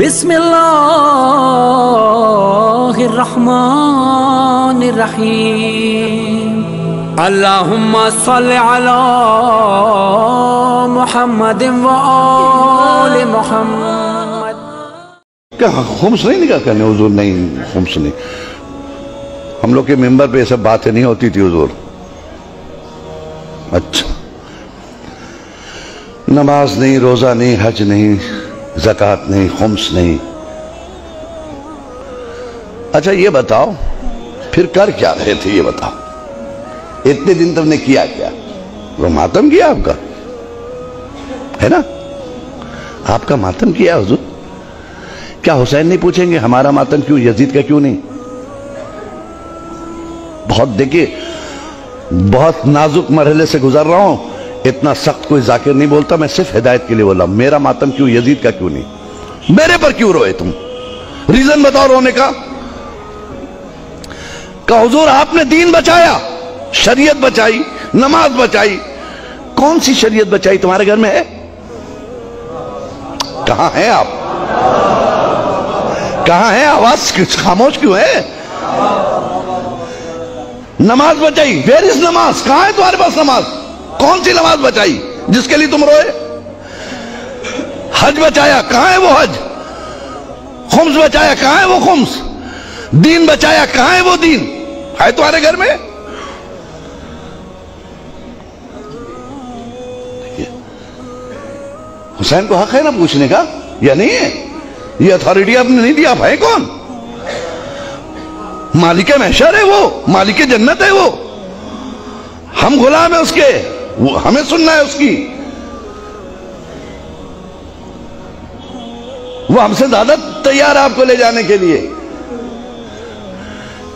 بسم اللہ الرحمن الرحیم اللہم صلی علی محمد و آل محمد. کیا خمس نہیں نکاح کرنے حضور؟ نہیں، خمس نہیں. ہم لوگ کے ممبر پہ یہ سب باتیں نہیں ہوتی تھی حضور. اچھا، نماز نہیں، روزہ نہیں، حج نہیں، زکوٰۃ نہیں، خمس نہیں. اچھا یہ بتاؤ پھر کر کیا رہے تھے؟ یہ بتاؤ اتنے دن تم نے کیا کیا؟ وہ ماتم کیا آپ کا ہے نا؟ آپ کا ماتم کیا حضور. کیا حسین نہیں پوچھیں گے ہمارا ماتم کیوں، یزید کا کیوں نہیں؟ بہت دیکھیے، بہت نازک مرحلے سے گزر رہا ہوں. اتنا سخت کوئی ذاکر نہیں بولتا، میں صرف ہدایت کے لیے بولا. میرا ماتم کیوں، یزید کا کیوں نہیں؟ میرے پر کیوں روئے تم؟ ریزن بتاؤ رونے کا. کہ حضور آپ نے دین بچایا، شریعت بچائی، نماز بچائی. کون سی شریعت بچائی تمہارے گھر میں ہے؟ کہاں ہیں آپ؟ کہاں ہیں؟ آواز خاموش کیوں ہے؟ نماز بچائی. ویئر از نماز؟ کہاں ہے تمہارے پاس نماز؟ کون سی نماز بچائی جس کے لیے تم روئے؟ حج بچایا، کہاں ہے وہ حج؟ خمس بچایا، کہاں ہے وہ خمس؟ دین بچایا، کہاں ہے وہ دین؟ ہے تمہارے گھر میں؟ حسین کو حق ہے نا پوچھنے کا، یا نہیں ہے؟ یہ اتھارٹی آپ نے نہیں دی. آپ ہے کون؟ مالک محشر ہے وہ، مالک جنت ہے وہ. ہم غلام ہیں اس کے، وہ ہمیں سننا ہے اس کی. وہ ہم سے زیادہ تیار ہے آپ کو لے جانے کے لیے.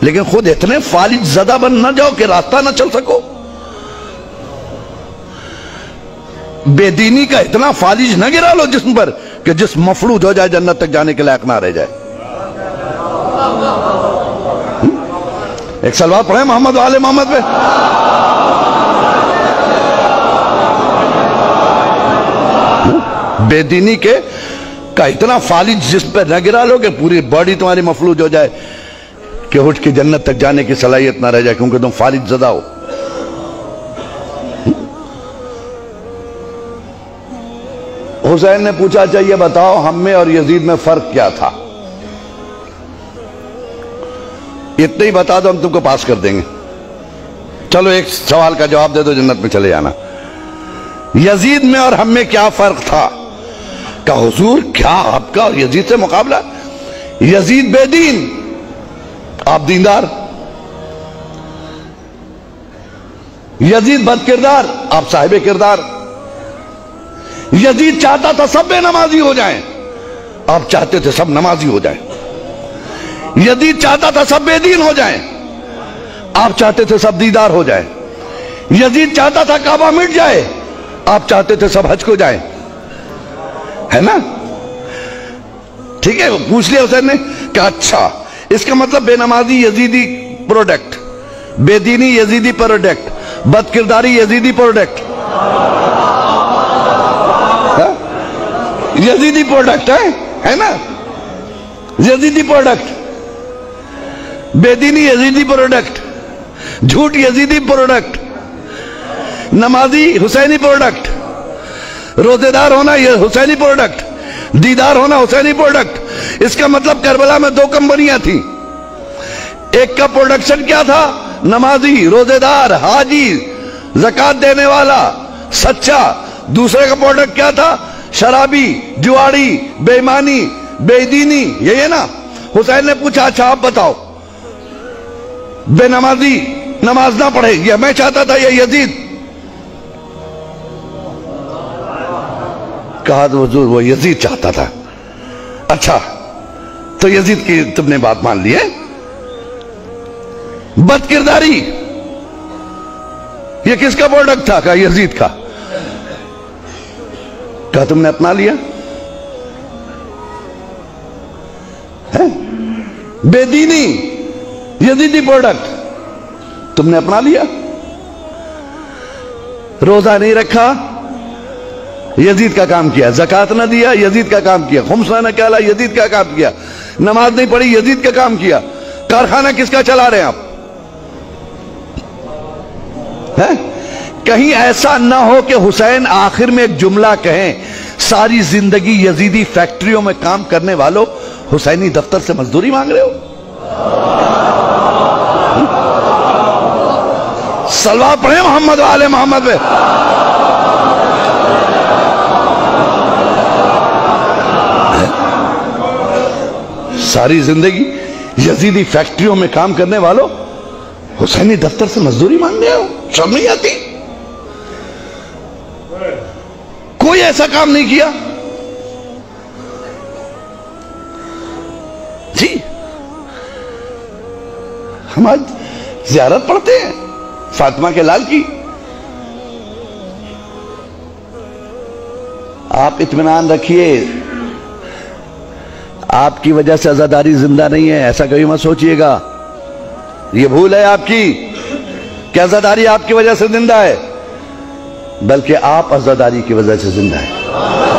لیکن خود اتنے فالج زدہ بن نہ جاؤ کہ راستہ نہ چل سکو. بے دینی کا اتنا فالج نہ گرا لو جسم پر کہ جسم مفلوج ہو جائے، جنت تک جانے کے لائق نہ رہ جائے. ایک سلوات پڑھیں محمد و آل محمد پہ. بے دینی کے کا اتنا فالج جسم پہ نہ گرا لو کہ پوری باڈی تمہاری مفلوج ہو جائے کہ اٹھ کے جنت تک جانے کی صلاحیت نہ رہ جائے، کیونکہ تم فالج زدہ ہو. حسین نے پوچھا چاہیے بتاؤ ہم میں اور یزید میں فرق کیا تھا؟ اتنے ہی بتا دو ہم تم کو پاس کر دیں گے. چلو ایک سوال کا جواب دے دو، جنت میں چلے جانا. یزید میں اور ہم میں کیا فرق تھا؟ کہ حضور کیا آپ کا اور یزید سے مقابلہ؟ یزید بے دین، آپ دیندار. یزید بد کردار، آپ صاحب کردار. یزید چاہتا تھا سب بے نمازی ہو جائیں، آپ چاہتے تھے سب نمازی ہو جائیں. یزید چاہتا تھا سب بے دین ہو جائیں، آپ چاہتے تھے سب دیدار ہو جائیں. یزید چاہتا تھا کعبہ مٹ جائے، آپ چاہتے تھے سب حج کو جائیں. ہے نا؟ ٹھیک ہے، پوچھ لیا حسین نے کہ اچھا اس کا مطلب بے نمازی یزیدی پروڈکٹ، بے دینی یزیدی پروڈکٹ، بد کرداری یزیدی پروڈکٹ. یزیدی پروڈکٹ ہے نا؟ یزیدی پروڈکٹ، بے دینی یزیدی پروڈکٹ، جھوٹ یزیدی پروڈکٹ، نمازی حسینی پروڈکٹ، روزے دار ہونا یہ حسینی پروڈکٹ، دیدار ہونا حسینی پروڈکٹ. اس کا مطلب کربلا میں دو کمپنیاں تھیں. ایک کا پروڈکشن کیا تھا؟ نمازی، روزے دار، حاجی، زکوٰۃ دینے والا، سچا. دوسرے کا پروڈکٹ کیا تھا؟ شرابی، جواری، بے ایمانی، بے دینی. یہ ہے نا؟ حسین نے پوچھا اچھا آپ بتاؤ بے نمازی نماز نہ پڑھے، یہ میں چاہتا تھا یہ یزید؟ کہا تو حضور وہ یزید چاہتا تھا. اچھا تو یزید کی تم نے بات مان لی ہے. بد کرداری یہ کس کا پروڈکٹ تھا؟ کہا یزید کا. کہا تم نے اپنا لیا. بے دینی یزیدی پروڈکٹ تم نے اپنا لیا. روزہ نہیں رکھا، یزید کا کام کیا. زکات نہ دیا, یزید کا کام کیا. خمس نہ نکالا, یزید کا کام کیا. نماز نہیں پڑھی, یزید کا کام کیا. کارخانہ کس کا چلا رہے ہیں آپ؟ کہیں ایسا نہ ہو کہ حسین آخر میں ایک جملہ کہیں, ساری زندگی یزیدی فیکٹریوں میں کام کرنے والوں حسینی دفتر سے مزدوری مانگ رہے ہو. صلوات پڑھیں محمد و آل محمد پہ. ساری زندگی یزیدی فیکٹریوں میں کام کرنے والوں حسینی دفتر سے مزدوری مانگ رہے ہو. شرم نہیں آتی؟ کوئی ایسا کام نہیں کیا جی. ہم آج زیارت پڑھتے ہیں فاطمہ کے لال کی. آپ اطمینان رکھیے, آپ کی وجہ سے عزاداری زندہ نہیں ہے, ایسا کبھی مت سوچئے گا. یہ بھول ہے آپ کی کہ عزاداری آپ کی وجہ سے زندہ ہے, بلکہ آپ عزاداری کی وجہ سے زندہ ہے.